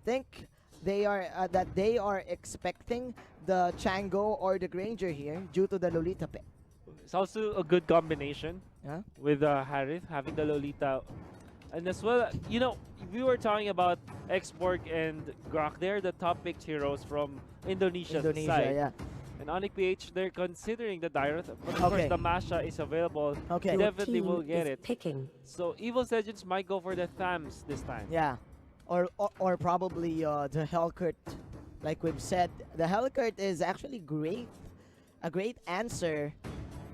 think they are expecting the Chango or the Granger here due to the Lolita pick. It's also a good combination Yeah. with Harith having the Lolita. And as well, you know, we were talking about Xborg and Grok. They're the top picked heroes from Indonesia's side. Yeah. And Onic PH, they're considering the Dyrith. But of course, the Masha is available. Okay. Definitely will get it. Picking. So Evos Legends might go for the Thams this time. Yeah. Or probably the Hellcurt. Like we've said, the Hellcurt is actually great. A great answer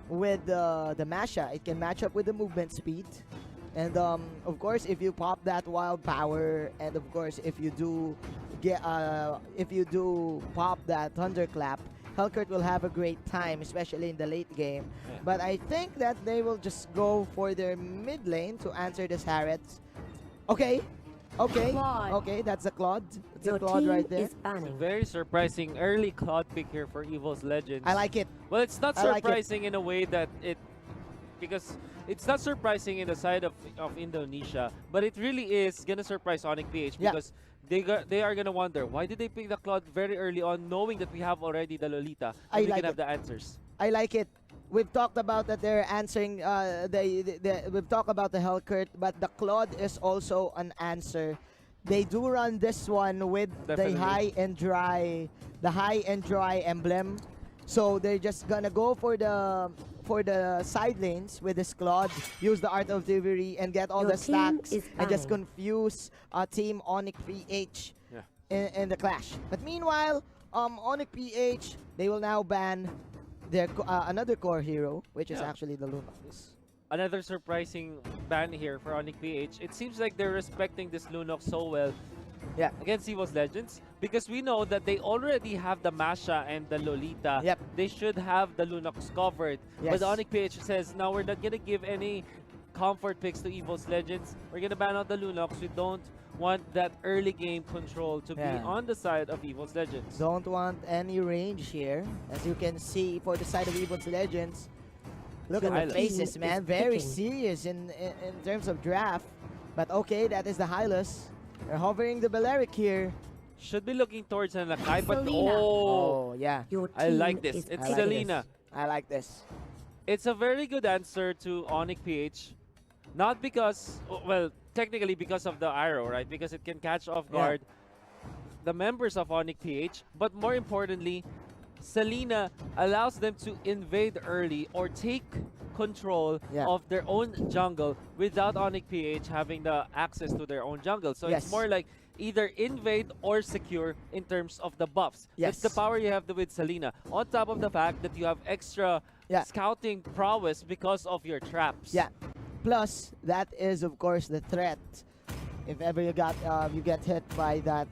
with the Masha. It can match up with the movement speed. And of course, if you pop that wild power, and of course, if you do pop that thunderclap, Hellcurt will have a great time, especially in the late game. Yeah. But I think that they will just go for their mid lane to answer this Harriet. Okay, that's a Claude. It's a Claude right there. It's a very surprising early Claude pick here for Evos Legends. I like it. Well, it's not surprising in a way that because it's not surprising in the side of Indonesia, but it really is gonna surprise Onic PH because they are gonna wonder why did they pick the Claude very early on, knowing that we have already the Lolita. And we can have the answers. I like it. We've talked about that they're answering. We've talked about the Hellcurt, but the Claude is also an answer. They do run this one with the high and dry emblem, so they're just gonna go for the side lanes with this Claude, use the Art of Thievery and get all the stacks and just confuse Team Onic PH in the clash. But meanwhile, Onic PH, they will now ban their another core hero, which is actually the Lunox. Another surprising ban here for Onic PH. It seems like they're respecting this Lunox so well against Evos Legends, because we know that they already have the Masha and the Lolita. They should have the Lunox covered. But Onic PH says, now we're not going to give any comfort picks to Evos Legends. We're going to ban out the Lunox. We don't want that early game control to be on the side of Evos Legends. Don't want any range here. As you can see for the side of Evos Legends, look at the faces, man. Very serious in terms of draft. But okay, that is the Hylas. They're hovering the Balearic here. Should be looking towards an Akai, but I like this. It's Selena. I like this. It's a very good answer to Onic PH. Not because, well, technically because of the arrow, right? Because it can catch off guard the members of Onic PH. But more importantly, Selena allows them to invade early or take control of their own jungle without Onic PH having the access to their own jungle. So it's more like either invade or secure in terms of the buffs. It's the power you have with Selena. On top of the fact that you have extra scouting prowess because of your traps. Plus, that is of course the threat. If ever you get hit by that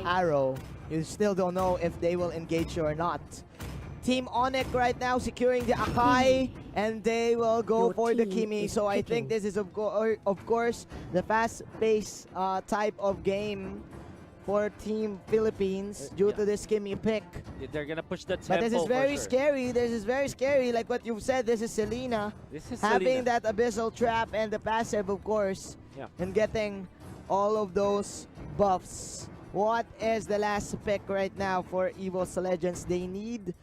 arrow, you still don't know if they will engage you or not. Team Onic right now securing the Akai, and they will go for the Kimi. So I think this is of course the fast-paced type of game for Team Philippines due to this Kimi pick. They're gonna push the tempo. But this is very scary. This is very scary. Like what you've said, this is Selena. Having that Abyssal Trap and the passive, of course, and getting all of those buffs. What is the last pick right now for Evos Legends? They need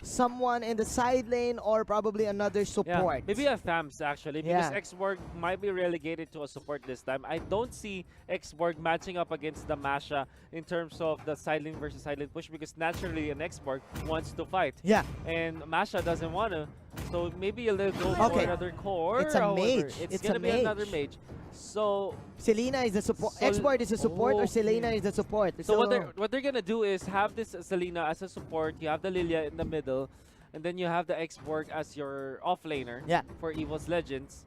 someone in the side lane or probably another support. Maybe a Thams actually, because Xborg might be relegated to a support this time. I don't see Xborg matching up against the Masha in terms of the side lane versus side lane push, because naturally an Xborg wants to fight. And Masha doesn't want to. So maybe they'll go for another core. It's a mage. It's gonna be another mage. So Selena is the support. Xborg is the support, or Selena is the support. So what they're gonna do is have this Selena as a support. You have the Lilia in the middle, and then you have the Xborg as your offlaner for Evos Legends.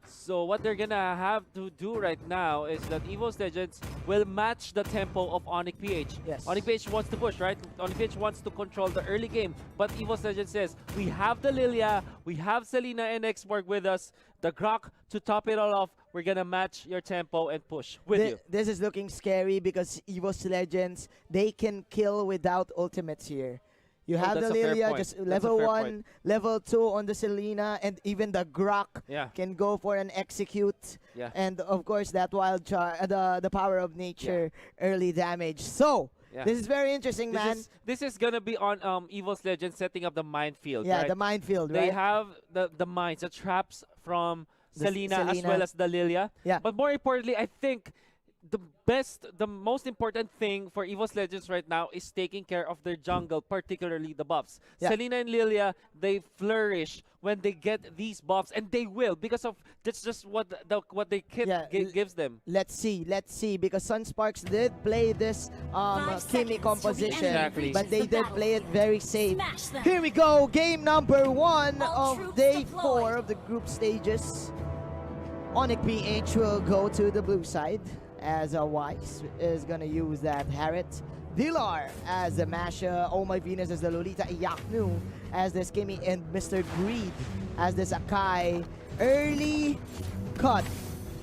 So what they're gonna have to do right now is that Evos Legends will match the tempo of Onic PH. Onic PH wants to push, right? Onic PH wants to control the early game, but Evos Legends says, we have the Lilia, we have Selena and Xborg with us, the Grok to top it all off. We're gonna match your tempo and push with you. This is looking scary because Evos Legends, they can kill without ultimates here. You have the that's a fair Lilia, point. just That's a level fair 1, point. level 2 on the Selena, and even the Grok Yeah. can go for an execute. Yeah. And of course, that wild the power of nature, early damage. So, Yeah. this is very interesting, man. This is gonna be on Evos Legends setting up the minefield. Yeah, right? the minefield, They right? have the mines, the traps from The Selena as Selena. well as the Lilia. Yeah. But more importantly, I think the most important thing for Evos Legends right now is taking care of their jungle, particularly the buffs. Yeah. Selena and Lilia, they flourish when they get these buffs, and they will because of that's just what the kit Yeah, gives them. Let's see, because Sunsparks did play this Kimi composition, Exactly. but they did play it very safe. Smash them. Here we go, game number 1 All of troops day deployed. 4 of the group stages. Onic PH will go to the blue side as Wise is gonna use that Harriet. Dilar as the Masha, Oh My Venus as the Lolita, Yaknu as the Skimmy, and Mr. Greed as the Sakai. Early cut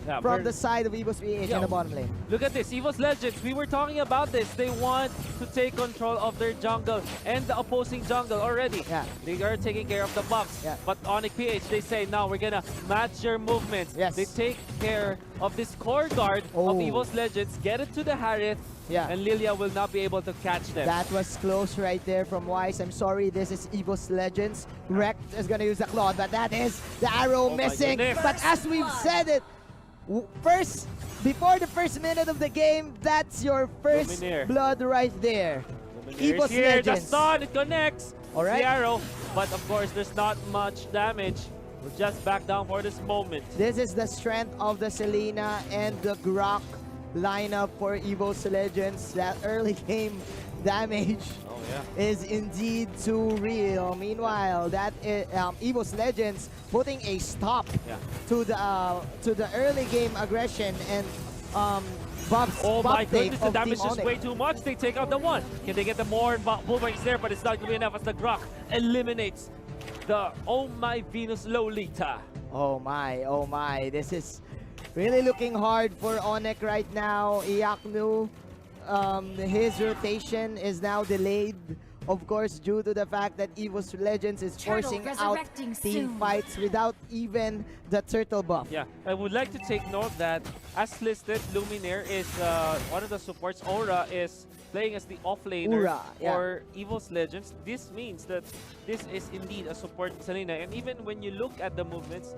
Yeah, from we're- the side of Evos PH in Yo. the bottom lane. Look at this, Evos Legends. We were talking about this. They want to take control of their jungle and the opposing jungle already. Yeah. They are taking care of the buffs. Yeah. But Onic PH, they say, no, we're gonna match your movements. Yes. They take care of this core guard Oh. of Evos Legends, get it to the Harriet, Yeah. and Lilia will not be able to catch them. That was close right there from Wise. I'm sorry, this is Evos Legends. Rekt is gonna use the Claw, but that is the arrow Oh my missing. goodness. But as we've said it, before the first minute of the game, that's your first Luminaire. blood right there. Luminaire Evos is here, the Legends. stun, it connects. All right. The arrow, but of course, there's not much damage. We'll just back down for this moment. This is the strength of the Selena and the Grok lineup for Evos Legends. That early game damage Oh yeah. is indeed too real. Meanwhile, that is, Evos Legends putting a stop Yeah. to the early game aggression and Bob's Oh Bob my take goodness, the of damage Team is Onic. way too much. They take out the one. Can they get the more? Bullring's there, but it's not going to be enough as the Grok eliminates the Oh My Venus Lolita. Oh my, this is really looking hard for Onic right now. Iaknu, his rotation is now delayed. Of course, due to the fact that Evos Legends is Turtle forcing out resurrecting team soon. fights without even the turtle buff. Yeah, I would like to take note that as listed, Luminaire is one of the supports. Aura is playing as the offlaner Ura, yeah. for Evos Legends. This means that this is indeed a support Selena. And even when you look at the movements,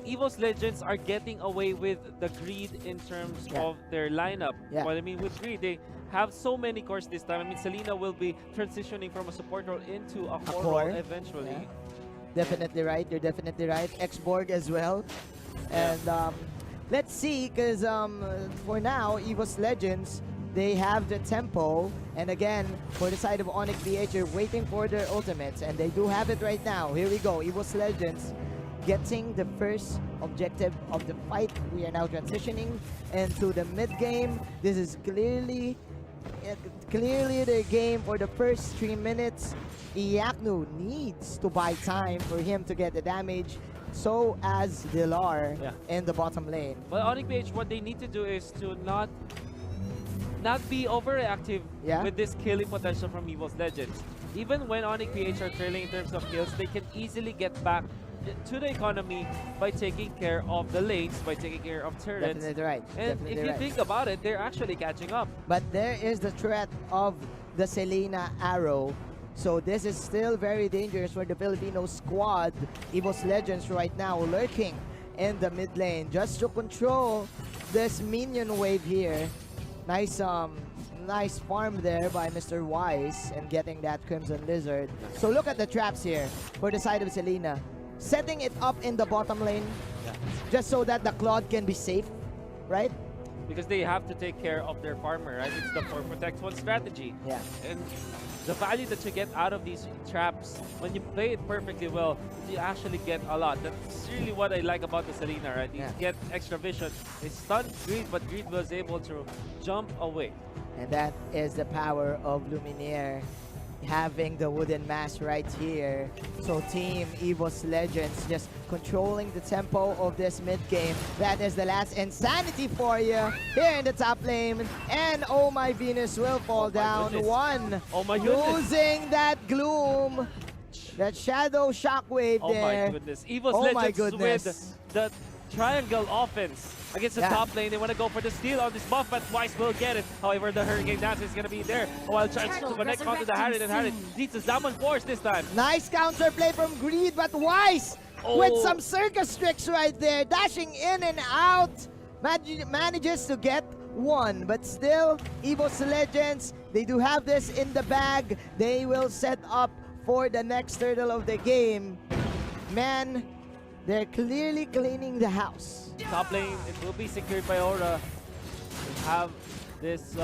Evos Legends are getting away with the greed in terms Yeah. of their lineup. Yeah. Well, I mean, with greed, they have so many cores this time. I mean, Selena will be transitioning from a support role into a core core. role eventually. Yeah. Definitely right. You're definitely right. X-Borg as well. And let's see, because for now, Evos Legends, they have the tempo. And again, for the side of Onic PH, you're waiting for their ultimates. And they do have it right now. Here we go. Evos Legends getting the first objective of the fight. We are now transitioning into the mid game. This is clearly their game for the first 3 minutes. Iaknu needs to buy time for him to get the damage. So as Dilar Yeah. in the bottom lane. But Onic PH, what they need to do is to not be overreactive Yeah. with this killing potential from Evos Legends. Even when Onic PH are trailing in terms of kills, they can easily get back to the economy by taking care of the lanes, by taking care of turrets. Definitely right. And Definitely if you right. think about it, they're actually catching up. But there is the threat of the Selena arrow. So this is still very dangerous for the Filipino squad. Evos Legends right now lurking in the mid lane just to control this minion wave here. Nice nice farm there by Mr. Wise and getting that Crimson Lizard. So look at the traps here for the side of Selena. Setting it up in the bottom lane Yeah. just so that the Claude can be safe, right? Because they have to take care of their farmer, right? It's the 4 protect 1 strategy. Yeah. And the value that you get out of these traps, when you play it perfectly well, you actually get a lot. That's really what I like about the Selena, right? You Yeah. get extra vision. They stunned Greed, but Greed was able to jump away. And that is the power of Luminaire. having the wooden mask right here. So Team Evos Legends just controlling the tempo of this mid game. That is the last insanity for you here in the top lane. And oh my Venus will fall down. Goodness. One. Oh my goodness. Losing that gloom. That shadow shockwave Oh there. my goodness. Evos Oh my Legends goodness. with the triangle offense against the top lane. They want to go for the steal on this buff, but Weiss will get it. However, the Hurricane Dance is going to be there. While trying to connect onto the Harriet, and Harriet needs a Zaman Force this time. Nice counter play from Greed, but Weiss with some circus tricks right there. Dashing in and out. Manages to get one, but still, Evos Legends, they do have this in the bag. They will set up for the next turtle of the game. Man, they're clearly cleaning the house. Top lane, it will be secured by Aura. We have this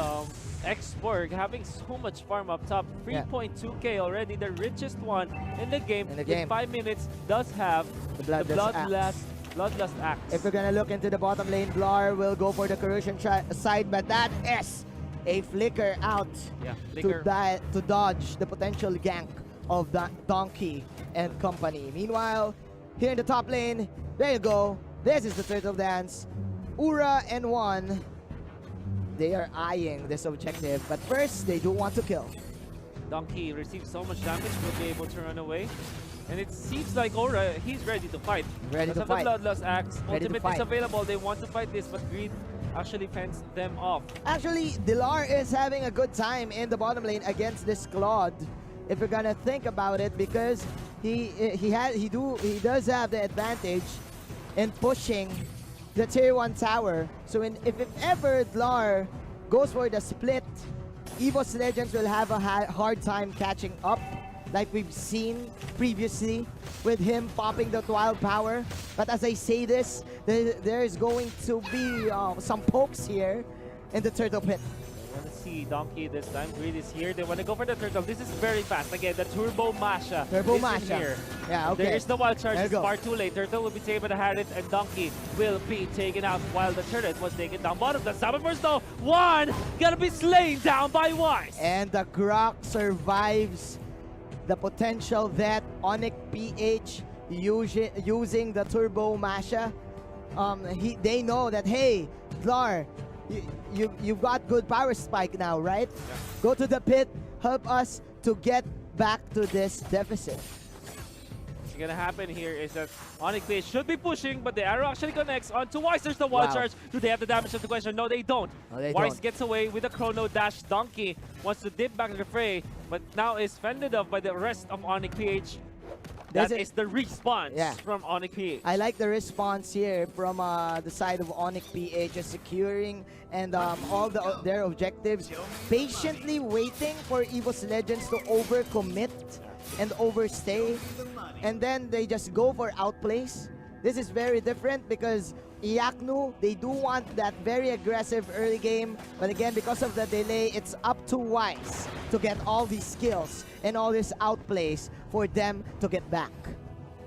X-Borg having so much farm up top. 3.2k already, the richest one in the game. In 5 minutes, does have the Bloodlust Axe. If we're gonna look into the bottom lane, Blar will go for the corrosion side, but that is a flicker out to dodge the potential gank of that Donkey and company. Meanwhile, here in the top lane, there you go. This is the turtle dance. Ura and One, they are eyeing this objective, but first they do want to kill. Donkey receives so much damage, will be able to run away. And it seems like Aura, he's ready to fight. Ready to fight. The Bloodlust Axe, ultimate is available. They want to fight this, but Greed actually fends them off. Actually, Dilar is having a good time in the bottom lane against this Claude. If you're gonna think about it, because he does have the advantage in pushing the tier 1 tower. So if ever Dilar goes for the split, Evos Legends will have a hard time catching up, like we've seen previously with him popping the wild power. But as I say this, there is going to be some pokes here in the turtle pit. I want to see Donkey this time. Greed is here. They want to go for the turtle. This is very fast. Again, the Turbo Masha. Turbo Masha. Here. Yeah, okay. There's the wild charge. It's far too late. Turtle will be taken by the Harriet, and Donkey will be taken out while the turret was taken down. Bottom, the Summon Burst though. One gonna be slain down by Weiss. And the Grok survives the potential that Onic PH using the Turbo Masha. They know that, hey, Dlar, you've got good power spike now, right? Yeah. Go to the pit, help us to get back to this deficit. What's gonna happen here is that Onic PH should be pushing, but the arrow actually connects onto Weiss. There's the wild charge. Do they have the damage of the question? No, they don't. Weiss gets away with a chrono dash. Donkey wants to dip back in the fray, but now is fended off by the rest of Onic PH. That is the response from Onic PH. I like the response here from the side of Onic PH, just securing and all their objectives, patiently waiting for Evos Legends to overcommit and overstay, and then they just go for outplays. This is very different because Iaknu, they do want that very aggressive early game, but again, because of the delay, it's up to Weiss to get all these skills and all these outplays for them to get back.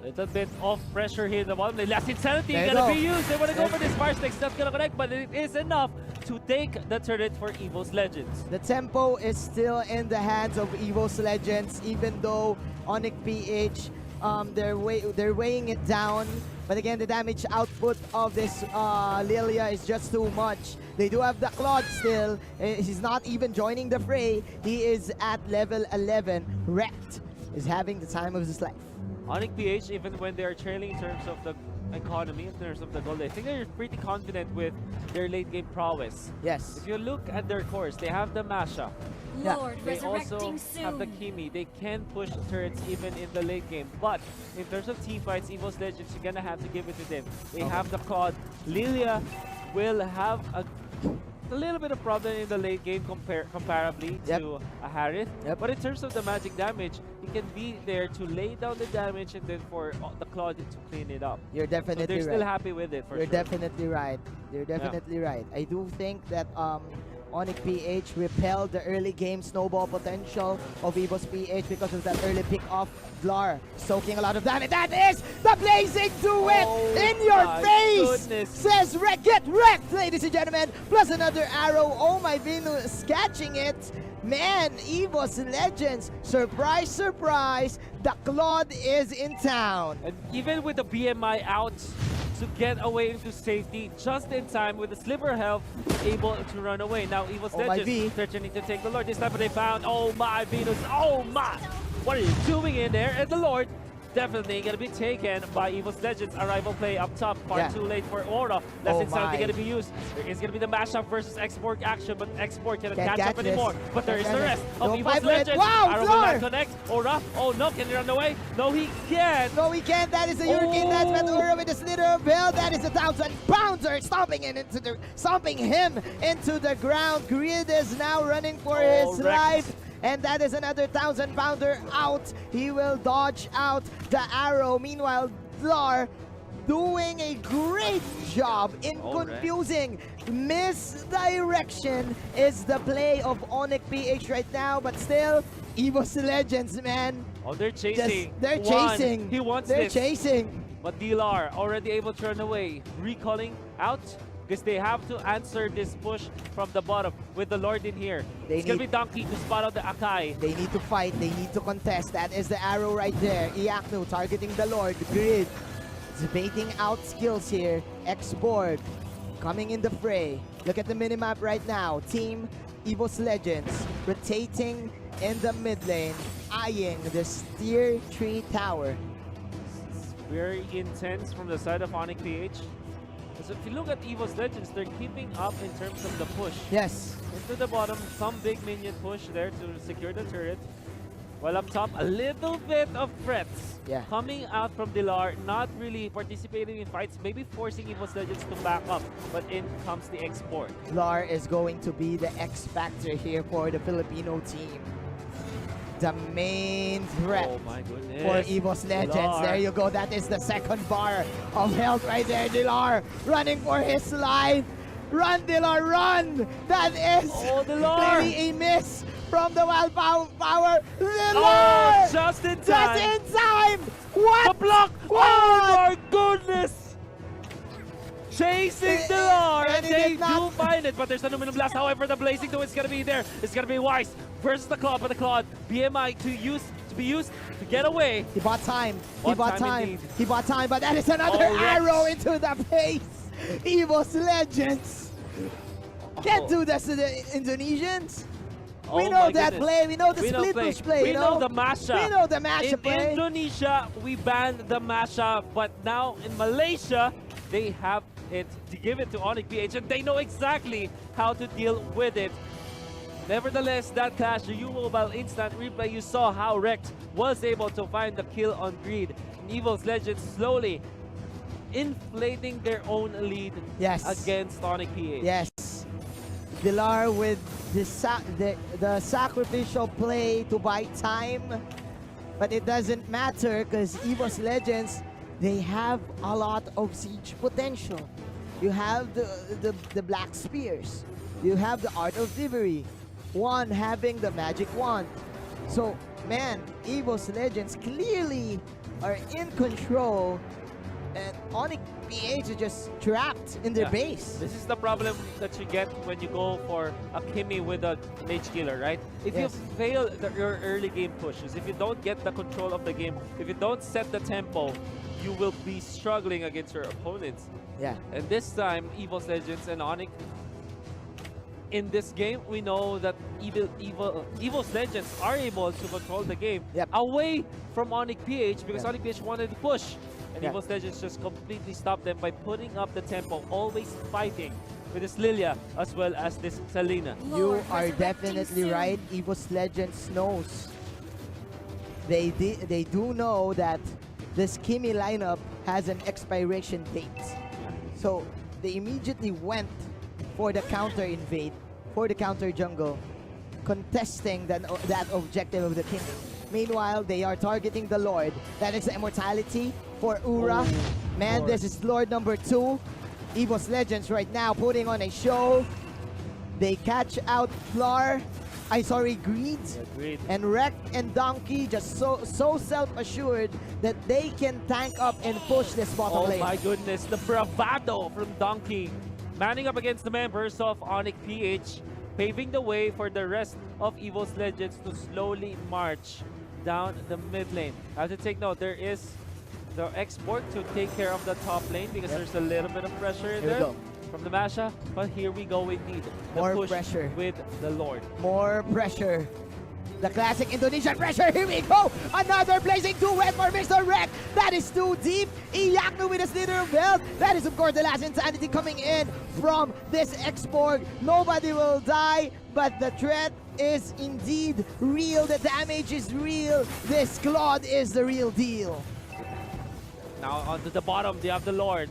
Little bit of pressure here in the bottom lane. Last Insanity gonna be used. They want to go for this Fire Sticks. That's gonna connect, but it is enough to take the turret for Evos Legends. The tempo is still in the hands of Evos Legends, even though Onic PH, they're weighing it down. But again, the damage output of this Lilia is just too much. They do have the Claude still. He's not even joining the fray. He is at level 11. Wrecked is having the time of his life. Onic PH, even when they are trailing in terms of the economy, in terms of the gold, I think they're pretty confident with their late game prowess. Yes. If you look at their cores, they have the Masha. Lord, they also have the Kimi. They can push turrets even in the late game. But in terms of team fights, Evos Legends, you're gonna have to give it to them. They have the Claude. Lilia will have a little bit of problem in the late game comparably to a Harith. But in terms of the magic damage, he can be there to lay down the damage and then for the Claude to clean it up. You're definitely they're still happy with it for You're sure. definitely right. You're definitely right. I do think that Onic PH repelled the early game snowball potential of Evos PH because of that early pick off. Vlar soaking a lot of damage. That is the blazing duet in your face! Goodness. Says get wrecked, ladies and gentlemen. Plus another arrow. Oh my Venus, catching it. Man, Evos Legends, surprise, surprise, the Claude is in town. And even with the BMI out to get away into safety, just in time with the sliver health, able to run away. Now Evos Legends threatening to take the Lord. This time they found, oh my Venus, oh my! What are you doing in there? And the Lord definitely gonna be taken by Evos Legends. Arrival play up top, far too late for Aura. Less insanity gonna be used. There is gonna be the mashup versus Export action, but Export cannot catch up anymore. But there is the rest of Evos Legends. Wow, Arrow will not connect. Aura, oh no, can he run away? No, he can't. No, he can't. That is a Hurricane Dance with Aura with a slither of hell. That is a 1,000 pounder stomping him into the ground. Grid is now running for his life. And that is another 1,000 pounder out. He will dodge out the arrow. Meanwhile, Vlar doing a great job in confusing. Misdirection is the play of Onic PH right now, but still, Evos Legends, man. Oh, they're chasing. They're chasing. He wants They're this. chasing. But DLR already able to run away. Recalling out. Because they have to answer this push from the bottom with the Lord in here. It's going to be Donkey to spot out the Akai. They need to fight. They need to contest. That is the arrow right there. Iaknu targeting the Lord. Grid debating out skills here. X-Board coming in the fray. Look at the minimap right now. Team Evos Legends rotating in the mid lane, eyeing the tier 3 tower. It's very intense from the side of Onic PH. So if you look at Evos Legends, they're keeping up in terms of the push. Yes. Into the bottom, some big minion push there to secure the turret. While up top, a little bit of threats coming out from Dilar, not really participating in fights, maybe forcing Evos Legends to back up, but in comes the Export. Dilar is going to be the X factor here for the Filipino team. The main threat for Evos Legends. Dilar. There you go. That is the second bar of health right there. Dilar running for his life. Run, Dilar, run! That is clearly a miss from the wild power. Dilar! Oh, just in time! Just in time! What? The block! What? Oh my goodness! Chasing Dilar, and they do find it, but there's an Aluminum Blast. However, the Blazing Duo is gonna be there. It's gonna be Wise versus the Claude, but the Claude, BMI to be used to get away. He bought time. He bought time. Indeed. He bought time, but that is another arrow into the face. Evos Legends can't do this to the Indonesians. We know that play. We know the split push play. We know the mashup. We know the mashup play. In Indonesia, we banned the mashup, but now in Malaysia, they have it to give it to Onic PH, and they know exactly how to deal with it. Nevertheless, that clash, the U-Mobile instant replay, you saw how Rex was able to find the kill on Greed. Evos Legends slowly inflating their own lead against Onic PH. Yes. Dilar with the sacrificial play to buy time, but it doesn't matter because Evos Legends, they have a lot of siege potential. You have the Black Spears. You have the Art of Thievery. One having the Magic Wand. So, man, Evos Legends clearly are in control, and Onic PH is just trapped in their base. This is the problem that you get when you go for a Kimi with a Mage Killer, right? If you fail your early game pushes, if you don't get the control of the game, if you don't set the tempo, you will be struggling against your opponents. Yeah. And this time, Evos Legends and Onic, in this game, we know that Evos Legends are able to control the game away from Onic PH because Onic PH wanted to push. And Evos Legends just completely stopped them by putting up the tempo, always fighting with this Lilia as well as this Selena. You are definitely right. Evos Legends knows. They do know that this Kimi lineup has an expiration date. So they immediately went for the counter invade, for the counter jungle, contesting that objective of the Kimi. Meanwhile, they are targeting the Lord. That is the immortality for Ura. Man, this is Lord number 2. Evos Legends right now putting on a show. They catch out Greed. Agreed. And Wreck and Donkey just so self-assured that they can tank up and push this bottom Oh lane. my goodness, the bravado from Donkey. Manning up against the members of Onic PH, paving the way for the rest of Evos Legends to slowly march down the mid lane. I have to take note, there is the export to take care of the top lane because there's a little bit of pressure in Here we there go. from the Masha. But here we go indeed. The More push pressure. with the Lord. More pressure. The classic Indonesian pressure. Here we go. Another blazing duet for Mr. Wreck. That is too deep. Iyaknu with a slither of belt. That is, of course, the last insanity coming in from this export. Nobody will die, but the threat is indeed real. The damage is real. This Claude is the real deal. Now onto the bottom, they have the Lord.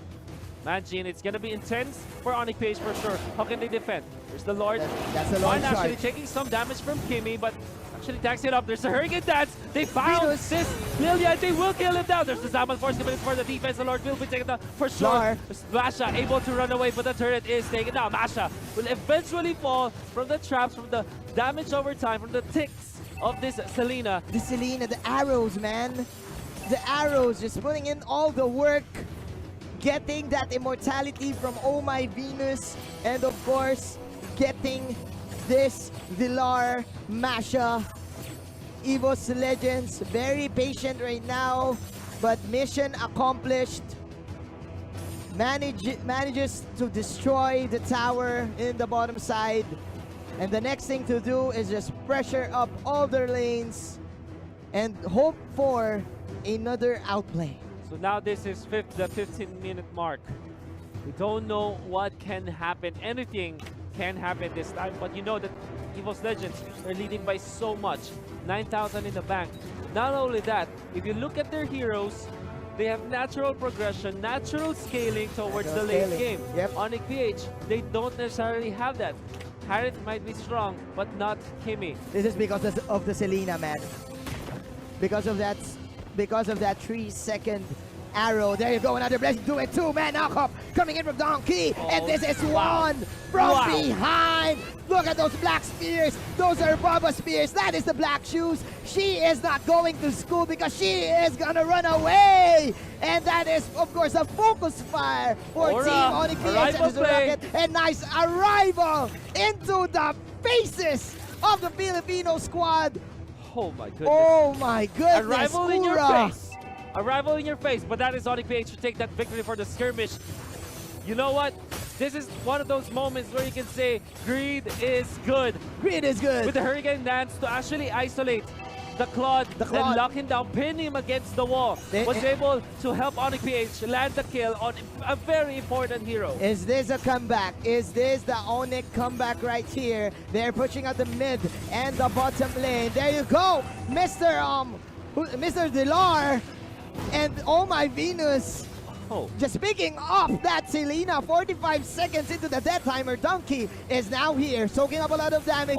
Imagine, it's gonna be intense for Onic PH for sure. How can they defend? There's the Lord. That's the Lord One actually charge. taking some damage from Kimmy, but actually tags it up. There's a Hurricane Dance. They found Venus. this Lilia. They will kill him down. There's the Zaman Force coming in for the defense. The Lord will be taken down for sure. Lar. Masha able to run away, but the turret is taken down. Masha will eventually fall from the traps, from the damage over time, from the ticks of this Selena. The Selena, the arrows, man. The arrows, just putting in all the work. Getting that immortality from Oh My Venus. And of course, getting this Villar Masha. Evos Legends, very patient right now. But mission accomplished. Manages to destroy the tower in the bottom side. And the next thing to do is just pressure up all their lanes. And hope for another outplay. So now this is the 15-minute mark. We don't know what can happen. Anything can happen this time, but you know that Evos Legends are leading by so much. 9,000 in the bank. Not only that, if you look at their heroes, they have natural progression, natural scaling towards the late game. Yep. Onic PH, they don't necessarily have that. Harriet might be strong, but not Kimmy. This is because of the Selena, man. Because of that 3-second arrow. There you go, another blessing. Do it too, man. Knockup coming in from Donkey. And this is one from behind. Look at those black spears. Those are Baba spears. That is the black shoes. She is not going to school because she is gonna run away. And that is, of course, a focus fire for Team Onic PH. And nice arrival into the faces of the Filipino squad. Oh my goodness. Oh my goodness. Arrival in your face. Arrival in your face. But that is Onic PH to take that victory for the skirmish. You know what? This is one of those moments where you can say Greed is good. Greed is good. With the Hurricane Dance to actually isolate the Claude and lock him down, pin him against the wall. Was able to help Onic PH land the kill on a very important hero. Is this a comeback? Is this the Onic comeback right here? They're pushing out the mid and the bottom lane. There you go, Mr. Dilar and Oh My Venus. Just picking off that Selena, 45 seconds into the death timer. Donkey is now here, soaking up a lot of damage.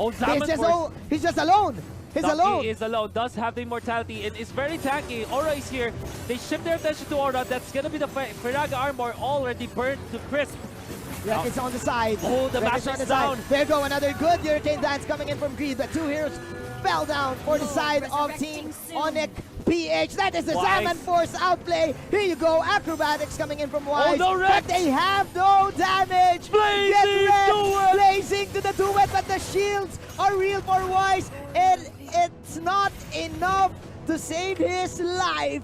He's just alone. Donkey is alone, does have the immortality, and is very tanky. Aura is here. They shift their attention to Aura. That's gonna be the Firaga armor already burned to crisp. Wreck is on the side. Oh, the Masha is down. There you go, another good Hurricane Dance coming in from Greed. The two heroes fell down for the side of Team Onic PH. That is the Zaman Force outplay. Here you go, acrobatics coming in from Wise. Oh, no, but they have no damage. Blazing to the duet, but the shields are real for Wise. And it's not enough to save his life.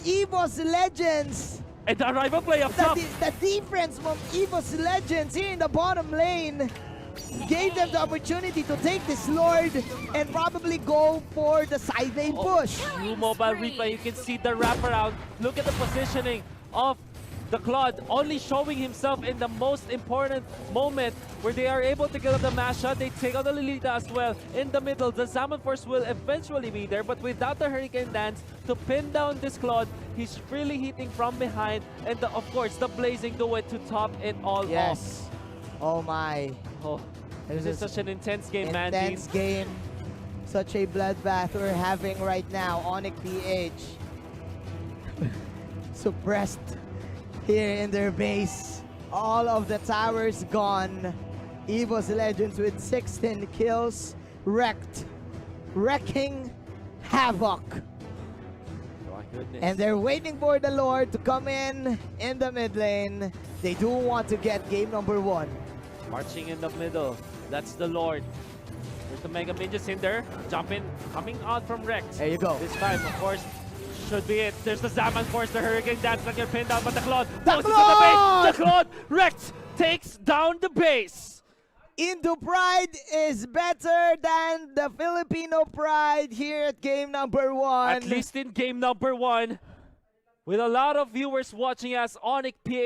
Evos Legends. And the rival play up top. The defense from Evos Legends here in the bottom lane gave them the opportunity to take this Lord and probably go for the side lane push. New mobile replay, you can see the wraparound. Look at the positioning of the Claude, only showing himself in the most important moment where they are able to kill the Masha. They take out the Lolita as well. In the middle, the Zaman Force will eventually be there, but without the Hurricane Dance to pin down this Claude, he's freely hitting from behind. And of course, the Blazing Duet to top it all off. Oh my. Oh, this is such an intense game, man. Intense game. Such a bloodbath we're having right now. Onic PH. Suppressed here in their base. All of the towers gone. Evos Legends with 16 kills, wrecking havoc. My goodness. And they're waiting for the Lord to come in the mid lane. They do want to get game number 1. Marching in the middle. That's the Lord. There's the Mega Midgets in there. Jumping, coming out from Rex. There you go. This time, of course, should be it. There's the Zaman Force, the Hurricane Dance that get pinned down, but the Claude goes into the base. The Claude, Rex takes down the base. Indo Pride is better than the Filipino Pride here at game number 1. At least in game number 1. With a lot of viewers watching us, Onic PH